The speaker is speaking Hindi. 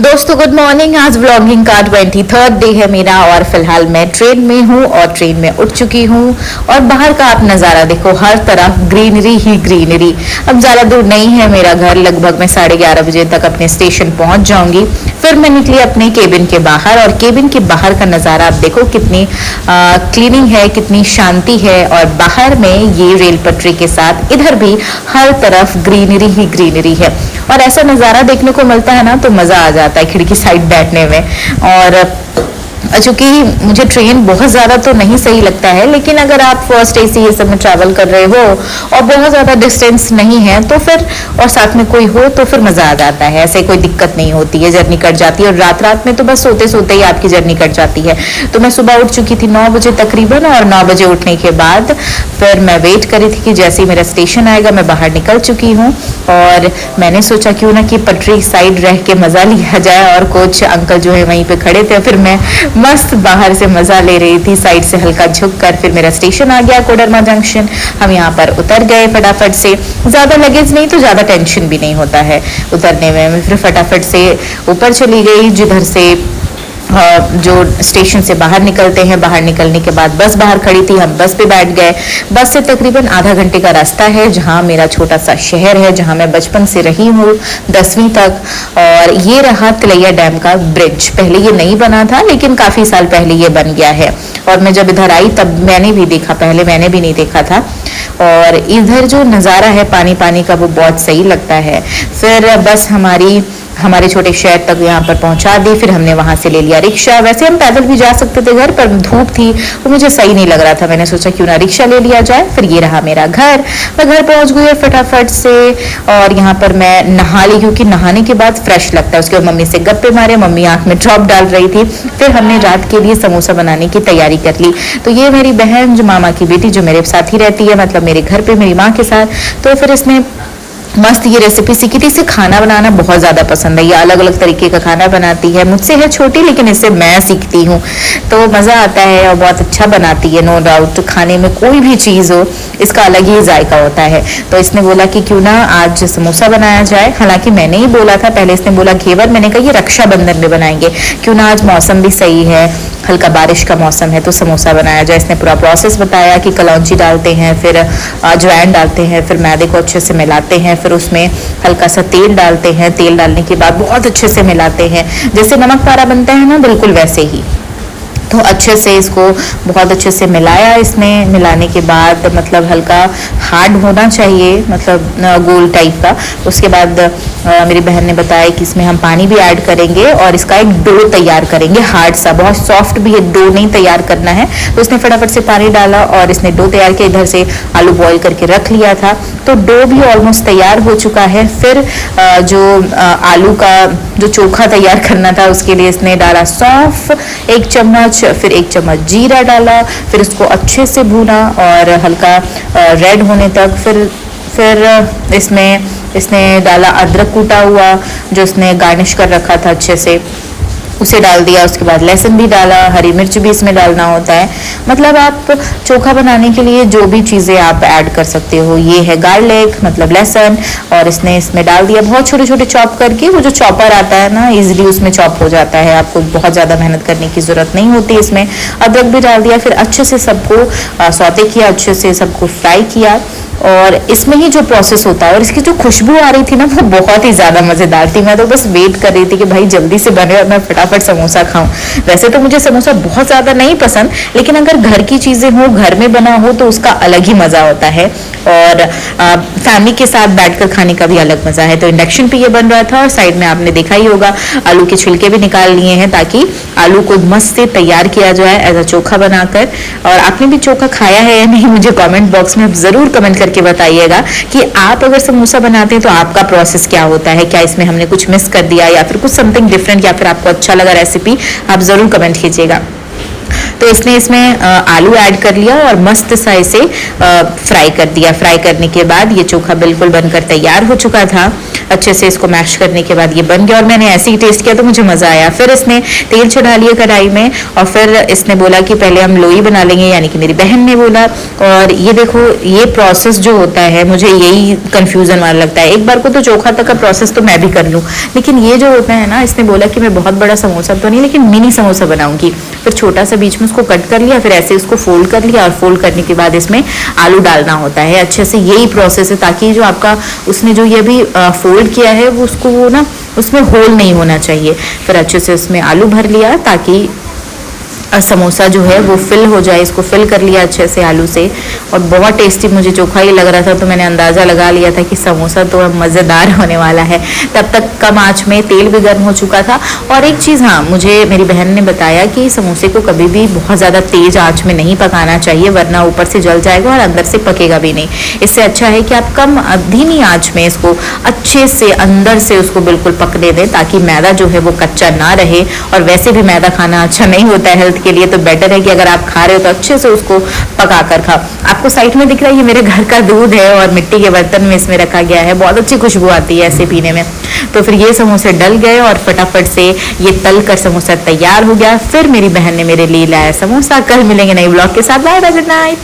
दोस्तों गुड मॉर्निंग। आज व्लॉगिंग का 23rd डे है मेरा और फिलहाल मैं ट्रेन में हूँ और ट्रेन में उठ चुकी हूँ। और बाहर का आप नज़ारा देखो, हर तरफ ग्रीनरी ही ग्रीनरी। अब ज़्यादा दूर नहीं है मेरा घर, लगभग मैं 11:30 बजे तक अपने स्टेशन पहुँच जाऊँगी। फिर मैं निकली अपने केबिन के बाहर और केबिन के बाहर का नज़ारा आप देखो, कितनी क्लीनिंग है, कितनी शांति है। और बाहर में ये रेल पटरी के साथ इधर भी हर तरफ ग्रीनरी ही ग्रीनरी है। और ऐसा नज़ारा देखने को मिलता है ना तो मज़ा आ जाता है खिड़की साइड बैठने में। और चूंकि मुझे ट्रेन बहुत ज़्यादा तो नहीं सही लगता है, लेकिन अगर आप फर्स्ट एसी ये सब में ट्रैवल कर रहे हो और बहुत ज़्यादा डिस्टेंस नहीं है तो फिर, और साथ में कोई हो तो फिर मज़ा आ जाता है। ऐसे कोई दिक्कत नहीं होती है, जर्नी कट जाती है। और रात रात में तो बस सोते सोते ही आपकी जर्नी कट जाती है। तो मैं सुबह उठ चुकी थी 9 बजे तकरीबन, और 9 बजे उठने के बाद फिर मैं वेट करी थी कि जैसे ही मेरा स्टेशन आएगा मैं बाहर निकल चुकी हूँ। और मैंने सोचा क्यों ना कि पटरी साइड रह के मज़ा लिया जाए। और कुछ अंकल जो है वहीं पे खड़े थे, फिर मैं मस्त बाहर से मजा ले रही थी, साइड से हल्का झुक कर। फिर मेरा स्टेशन आ गया कोडरमा जंक्शन। हम यहाँ पर उतर गए फटाफट से। ज्यादा लगेज नहीं तो ज्यादा टेंशन भी नहीं होता है उतरने में। फिर फटाफट से ऊपर चली गई, जिधर से जो स्टेशन से बाहर निकलते हैं। बाहर निकलने के बाद बस बाहर खड़ी थी, हम बस पे बैठ गए। बस से तकरीबन आधा घंटे का रास्ता है, जहाँ मेरा छोटा सा शहर है, जहाँ मैं बचपन से रही हूँ 10वीं तक। और ये रहा तिलैया डैम का ब्रिज। पहले ये नहीं बना था, लेकिन काफ़ी साल पहले ये बन गया है। और मैं जब इधर आई तब मैंने भी देखा, पहले मैंने भी नहीं देखा था। और इधर जो नज़ारा है पानी पानी का, वो बहुत सही लगता है। फिर बस हमारे छोटे शहर तक यहाँ पर पहुँचा दी। फिर हमने वहाँ से ले लिया रिक्शा। वैसे हम पैदल भी जा सकते थे घर पर, धूप थी वो मुझे सही नहीं लग रहा था। मैंने सोचा क्यों ना रिक्शा ले लिया जाए। फिर ये रहा मेरा घर। मैं घर पहुँच गई फटाफट से, और यहाँ पर मैं नहा ली, क्योंकि नहाने के बाद फ्रेश लगता है। उसके बाद मम्मी से गप्पे मारे, मम्मी आँख में ड्रॉप डाल रही थी। फिर हमने रात के लिए समोसा बनाने की तैयारी कर ली। तो ये मेरी बहन, जो मामा की बेटी, जो मेरे साथ ही रहती है, मतलब मेरे घर पे मेरी माँ के साथ, तो फिर इसने मस्त ये रेसिपी सीखी थी। इसे खाना बनाना बहुत ज़्यादा पसंद है, ये अलग अलग तरीके का खाना बनाती है। मुझसे है छोटी, लेकिन इससे मैं सीखती हूँ तो मज़ा आता है। और बहुत अच्छा बनाती है, नो डाउट। खाने में कोई भी चीज़ हो, इसका अलग ही जायका होता है। तो इसने बोला कि क्यों ना आज समोसा बनाया जाए। हालांकि मैंने ही बोला था, पहले इसने बोला घेवर, मैंने कहा ये रक्षाबंधन में बनाएंगे, क्यों ना आज मौसम भी सही है, हल्का बारिश का मौसम है, तो समोसा बनाया जाए। इसने पूरा प्रोसेस बताया कि कलौंजी डालते हैं, फिर अजवाइन डालते हैं, फिर मैदे को अच्छे से मिलाते हैं, फिर उसमें हल्का सा तेल डालते हैं। तेल डालने के बाद बहुत अच्छे से मिलाते हैं, जैसे नमक पारा बनता है ना, बिल्कुल वैसे ही। तो अच्छे से इसको बहुत अच्छे से मिलाया इसने। मिलाने के बाद मतलब हल्का हार्ड होना चाहिए, मतलब गोल टाइप का। उसके बाद मेरी बहन ने बताया कि इसमें हम पानी भी ऐड करेंगे और इसका एक डो तैयार करेंगे, हार्ड सा, बहुत सॉफ्ट भी डो नहीं तैयार करना है। तो उसने फटाफट से पानी डाला और इसने डो तैयार किया। इधर से आलू बॉईल करके रख लिया था, तो डो भी ऑलमोस्ट तैयार हो चुका है। फिर जो आलू का जो चोखा तैयार करना था, उसके लिए इसने डाला सौंफ 1 चम्मच, फिर 1 चम्मच जीरा डाला, फिर उसको अच्छे से भूना और हल्का रेड होने तक। फिर इसने डाला अदरक कूटा हुआ, जो इसने गार्निश कर रखा था अच्छे से, उसे डाल दिया। उसके बाद लहसुन भी डाला, हरी मिर्च भी इसमें डालना होता है। मतलब आप चोखा बनाने के लिए जो भी चीज़ें आप ऐड कर सकते हो। ये है गार्लिक, मतलब लहसुन, और इसने इसमें डाल दिया बहुत छोटे छोटे चॉप करके। वो जो चॉपर आता है ना, इजीली उसमें चॉप हो जाता है, आपको बहुत ज़्यादा मेहनत करने की ज़रूरत नहीं होती। इसमें अदरक भी डाल दिया, फिर अच्छे से सबको सौते किया, अच्छे से सबको फ्राई किया। और इसमें ही जो प्रोसेस होता है और इसकी जो खुशबू आ रही थी ना, वो बहुत ही ज़्यादा मज़ेदार थी। मैं तो बस वेट कर रही थी कि भाई जल्दी से बने और मैं फटाफट समोसा खाऊं। वैसे तो मुझे समोसा बहुत ज़्यादा नहीं पसंद, लेकिन अगर घर की चीज़ें हो, घर में बना हो, तो उसका अलग ही मज़ा होता है। और फैमिली के साथ बैठकर खाने का भी अलग मज़ा है। तो इंडक्शन पे ये बन रहा था और साइड में आपने देखा ही होगा आलू के छिलके भी निकाल लिए हैं, ताकि आलू को मस्त से तैयार किया जाए एज अ चोखा बनाकर। और आपने भी चोखा खाया है या नहीं, मुझे कमेंट बॉक्स में ज़रूर कमेंट करके बताइएगा कि आप अगर समोसा बनाते हैं तो आपका प्रोसेस क्या होता है, क्या इसमें हमने कुछ मिस कर दिया या फिर कुछ समथिंग डिफरेंट, या फिर आपको अच्छा लगा रेसिपी, आप ज़रूर कमेंट कीजिएगा। तो इसने इसमें आलू ऐड कर लिया और मस्त सा इसे फ्राई कर दिया। फ्राई करने के बाद ये चोखा बिल्कुल बनकर तैयार हो चुका था। अच्छे से इसको मैश करने के बाद ये बन गया और मैंने ऐसे ही टेस्ट किया तो मुझे मज़ा आया। फिर इसने तेल चढ़ा लिया कढ़ाई में और फिर इसने बोला कि पहले हम लोई बना लेंगे, यानी कि मेरी बहन ने बोला। और ये देखो ये प्रोसेस जो होता है मुझे यही कंफ्यूजन वाला लगता है। एक बार को तो चोखा तक का प्रोसेस तो मैं भी कर लूँ, लेकिन ये जो होता है ना, इसने बोला कि मैं बहुत बड़ा समोसा तो नहीं लेकिन मिनी समोसा बनाऊंगी। फिर छोटा सा बीच में उसको कट कर लिया, फिर ऐसे उसको फोल्ड कर लिया और फोल्ड करने के बाद इसमें आलू डालना होता है अच्छे से। यही प्रोसेस है ताकि जो आपका उसने जो ये भी फोल्ड किया है वो उसको वो ना उसमें होल नहीं होना चाहिए। फिर अच्छे से उसमें आलू भर लिया ताकि समोसा जो है वो फिल हो जाए। इसको फिल कर लिया अच्छे से आलू से और बहुत टेस्टी मुझे चोखा ही लग रहा था, तो मैंने अंदाज़ा लगा लिया था कि समोसा तो मज़ेदार होने वाला है। तब तक कम आंच में तेल भी गर्म हो चुका था। और एक चीज़ हाँ, मुझे मेरी बहन ने बताया कि समोसे को कभी भी बहुत ज़्यादा तेज़ आँच में नहीं पकाना चाहिए, वरना ऊपर से जल जाएगा और अंदर से पकेगा भी नहीं। इससे अच्छा है कि आप कम धीमी आँच में इसको अच्छे से अंदर से उसको बिल्कुल पकने दें ताकि मैदा जो है वो कच्चा ना रहे। और वैसे भी मैदा खाना अच्छा नहीं होता है हेल्थ के लिए, तो बेटर है कि अगर आप खा रहे हो तो अच्छे से उसको पका कर खाओ। आपको साइड में दिख रहा है ये मेरे घर का दूध है और मिट्टी के बर्तन में इसमें रखा गया है, बहुत अच्छी खुशबू आती है ऐसे पीने में। तो फिर ये समोसे डल गए और फटाफट से ये तल कर समोसा तैयार हो गया। फिर मेरी बहन ने मेरे लिए लाया समोसा। कल मिलेंगे नई ब्लॉग के साथ। Bye bye, good night.